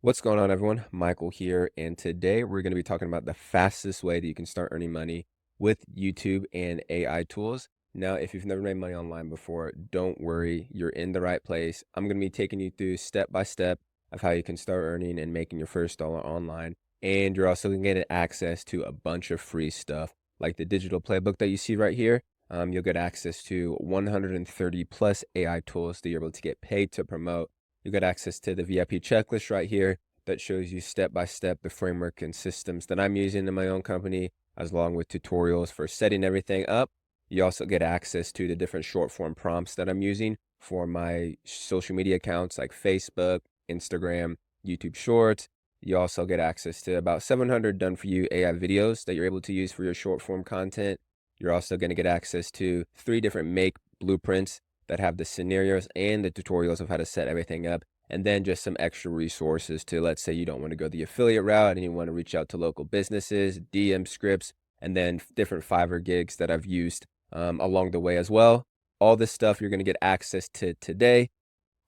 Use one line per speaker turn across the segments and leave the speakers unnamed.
What's going on, everyone? Michael here, and today we're going to be talking about the fastest way that you can start earning money with YouTube and AI tools. Now, if you've never made money online before, don't worry, you're in the right place. I'm going to be taking you through step by step of how you can start earning and making your first dollar online. And you're also going to get access to a bunch of free stuff like the digital playbook that you see right here. You'll get access to 130 plus AI tools that you're able to get paid to promote. You get access to the VIP checklist right here that shows you step by step the framework and systems that I'm using in my own company, as along with tutorials for setting everything up. You also get access to the different short form prompts that I'm using for my social media accounts like Facebook, Instagram, YouTube Shorts. You also get access to about 700 done for you AI videos that you're able to use for your short form content. You're also going to get access to 3 different make blueprints that have the scenarios and the tutorials of how to set everything up, and then just some extra resources to, let's say you don't want to go the affiliate route and you want to reach out to local businesses, DM scripts, and then different Fiverr gigs that I've used along the way as well. All this stuff you're going to get access to today.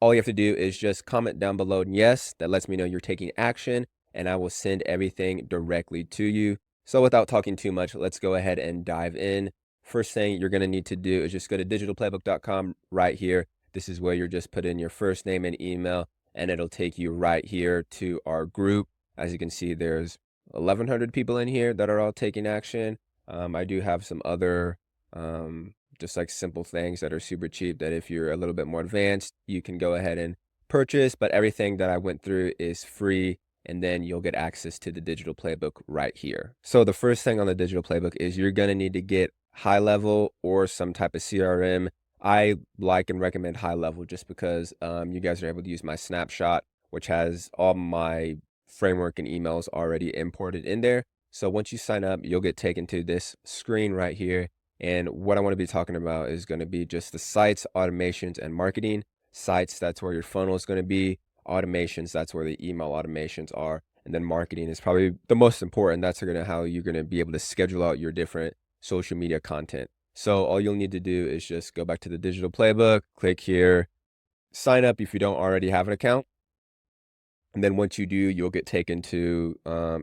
All you have to do is just comment down below yes, that lets me know you're taking action, and I will send everything directly to you. So without talking too much, let's go ahead and dive in. First thing you're going to need to do is just go to digitalplaybook.com right here. This is where you're just put in your first name and email, and it'll take you right here to our group. As you can see, there's 1,100 people in here that are all taking action. I do have some other just like simple things that are super cheap that if you're a little bit more advanced, you can go ahead and purchase, but everything that I went through is free, and then you'll get access to the digital playbook right here. So the first thing on the digital playbook is you're going to need to get high level or some type of CRM. I like and recommend high level just because you guys are able to use my snapshot, which has all my framework and emails already imported in there. So once you sign up, you'll get taken to this screen right here. And what I want to be talking about is going to be just the sites, automations, and marketing. Sites, that's where your funnel is going to be. Automations, that's where the email automations are. And then marketing is probably the most important. That's how you're going to be able to schedule out your different social media content. So all you'll need to do is just go back to the digital playbook, click here, sign up if you don't already have an account. And then once you do, you'll get taken to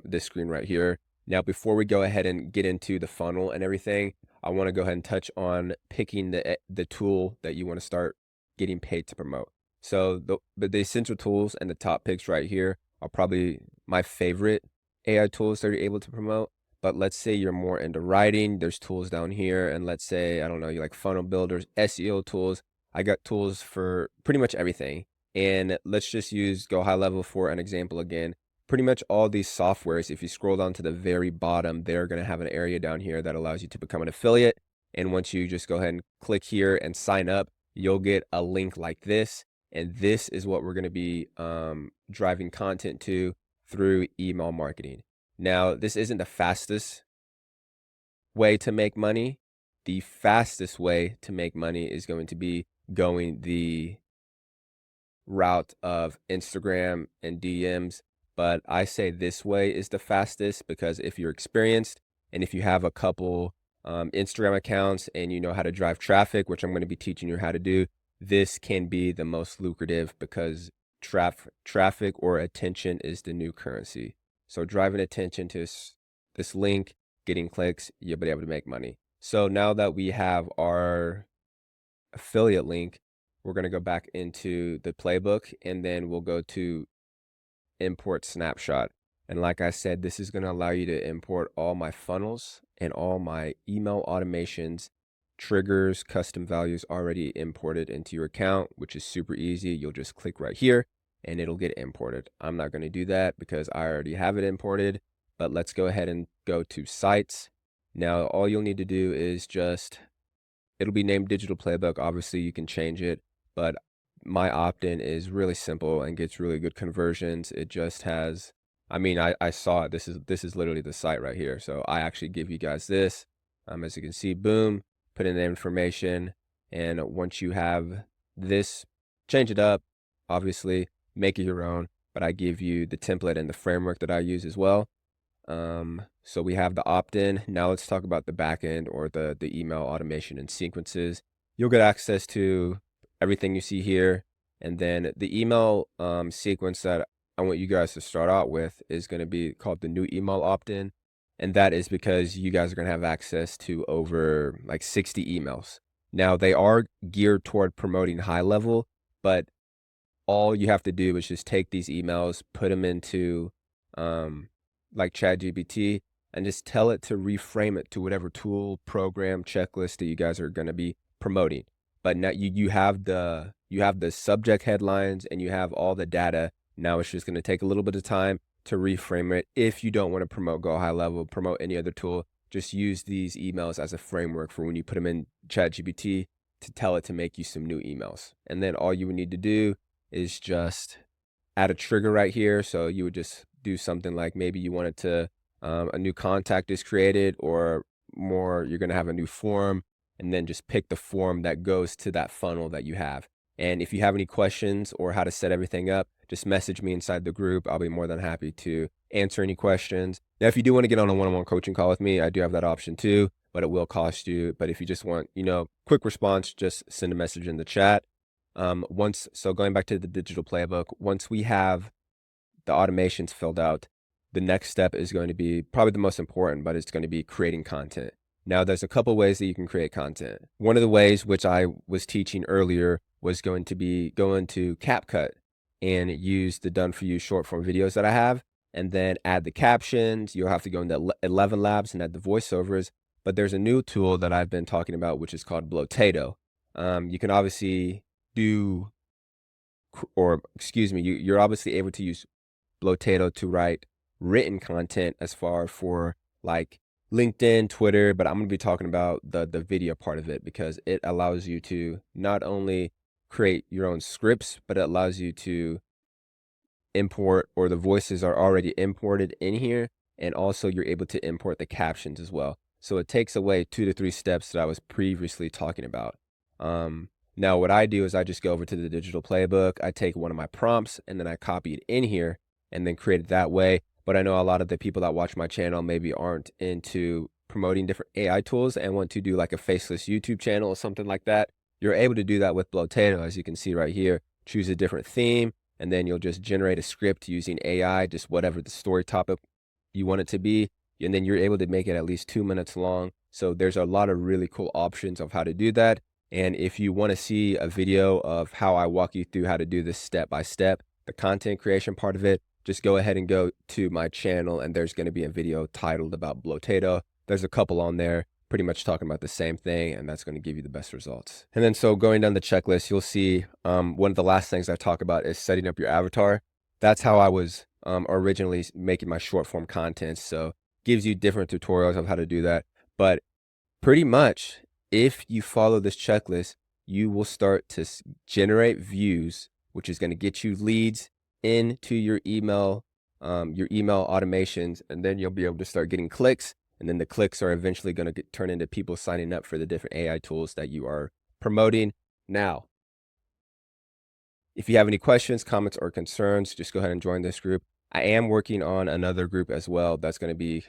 this screen right here. Now, before we go ahead and get into the funnel and everything, I want to go ahead and touch on picking the tool that you want to start getting paid to promote. So the essential tools and the top picks right here are probably my favorite AI tools that you're able to promote. But let's say you're more into writing, there's tools down here. And let's say, I don't know, you like funnel builders, SEO tools. I got tools for pretty much everything. And let's just go high level for an example again. Pretty much all these softwares, if you scroll down to the very bottom, they're going to have an area down here that allows you to become an affiliate. And once you just go ahead and click here and sign up, you'll get a link like this. And this is what we're going to be driving content to through email marketing. Now, this isn't the fastest way to make money. The fastest way to make money is going to be going the route of Instagram and DMs. But I say this way is the fastest because if you're experienced and if you have a couple Instagram accounts and you know how to drive traffic, which I'm going to be teaching you how to do, this can be the most lucrative because traffic or attention is the new currency. So driving attention to this link, getting clicks, you'll be able to make money. So now that we have our affiliate link, we're going to go back into the playbook and then we'll go to import snapshot. And like I said, this is going to allow you to import all my funnels and all my email automations, triggers, custom values already imported into your account, which is super easy. You'll just click right here and it'll get imported. I'm not going to do that because I already have it imported, but let's go ahead and go to sites. Now, all you'll need to do is it'll be named digital playbook. Obviously you can change it, but my opt-in is really simple and gets really good conversions. It just has, I saw it. This is literally the site right here. So I actually give you guys this. As you can see, boom, put in the information. And once you have this, change it up, obviously, make it your own. But I give you the template and the framework that I use as well. So we have the opt-in. Now let's talk about the backend or the email automation and sequences. You'll get access to everything you see here. And then the email sequence that I want you guys to start out with is going to be called the new email opt-in. And that is because you guys are going to have access to over like 60 emails. Now, they are geared toward promoting high level, but all you have to do is just take these emails, put them into like ChatGPT, and just tell it to reframe it to whatever tool, program, checklist that you guys are going to be promoting. But now you have the subject headlines and you have all the data. Now it's just going to take a little bit of time to reframe it. If you don't want to promote Go High Level, promote any other tool, just use these emails as a framework for when you put them in ChatGPT to tell it to make you some new emails. And then all you would need to do is just add a trigger right here. So you would just do something like maybe you wanted to, a new contact is created, or more, you're going to have a new form, and then just pick the form that goes to that funnel that you have. And if you have any questions or how to set everything up, just message me inside the group. I'll be more than happy to answer any questions. Now, if you do want to get on a one-on-one coaching call with me, I do have that option too, but it will cost you. But if you just want, quick response, just send a message in the chat. So going back to the digital playbook, once we have the automations filled out, the next step is going to be probably the most important, but it's going to be creating content. Now, there's a couple ways that you can create content. One of the ways, which I was teaching earlier, was going to be go into CapCut and use the done for you short form videos that I have, and then add the captions. You'll have to go into 11 Labs and add the voiceovers. But there's a new tool that I've been talking about, which is called Blotato. You can obviously you're obviously able to use Blotato to write written content as far for like LinkedIn, Twitter, but I'm going to be talking about the video part of it because it allows you to not only create your own scripts, but it allows you to import, or the voices are already imported in here, and also you're able to import the captions as well. So it takes away 2 to 3 steps that I was previously talking about. Now what I do is I just go over to the digital playbook, I take one of my prompts, and then I copy it in here and then create it that way. But I know a lot of the people that watch my channel maybe aren't into promoting different AI tools and want to do like a faceless YouTube channel or something like that. You're able to do that with Blotato, as you can see right here. Choose a different theme, and then you'll just generate a script using AI, just whatever the story topic you want it to be. And then you're able to make it at least 2 minutes long. So there's a lot of really cool options of how to do that. And if you want to see a video of how I walk you through how to do this step by step, the content creation part of it, just go ahead and go to my channel, and there's going to be a video titled about Blotato. There's a couple on there pretty much talking about the same thing, and that's going to give you the best results. And then so going down the checklist, you'll see one of the last things I talk about is setting up your avatar. That's how I was originally making my short form content. So gives you different tutorials of how to do that. But pretty much, if you follow this checklist, you will start to generate views, which is going to get you leads into your email automations, and then you'll be able to start getting clicks, and then the clicks are eventually going to turn into people signing up for the different AI tools that you are promoting. Now, if you have any questions, comments, or concerns, just go ahead and join this group. I am working on another group as well that's going to be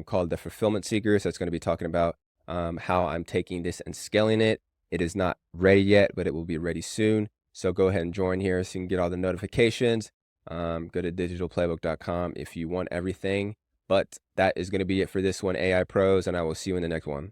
called the Fulfillment Seekers. That's going to be talking about how I'm taking this and scaling it. It is not ready yet, but it will be ready soon. So go ahead and join here so you can get all the notifications. Go to digitalplaybook.com if you want everything. But that is going to be it for this one, AI Pros, and I will see you in the next one.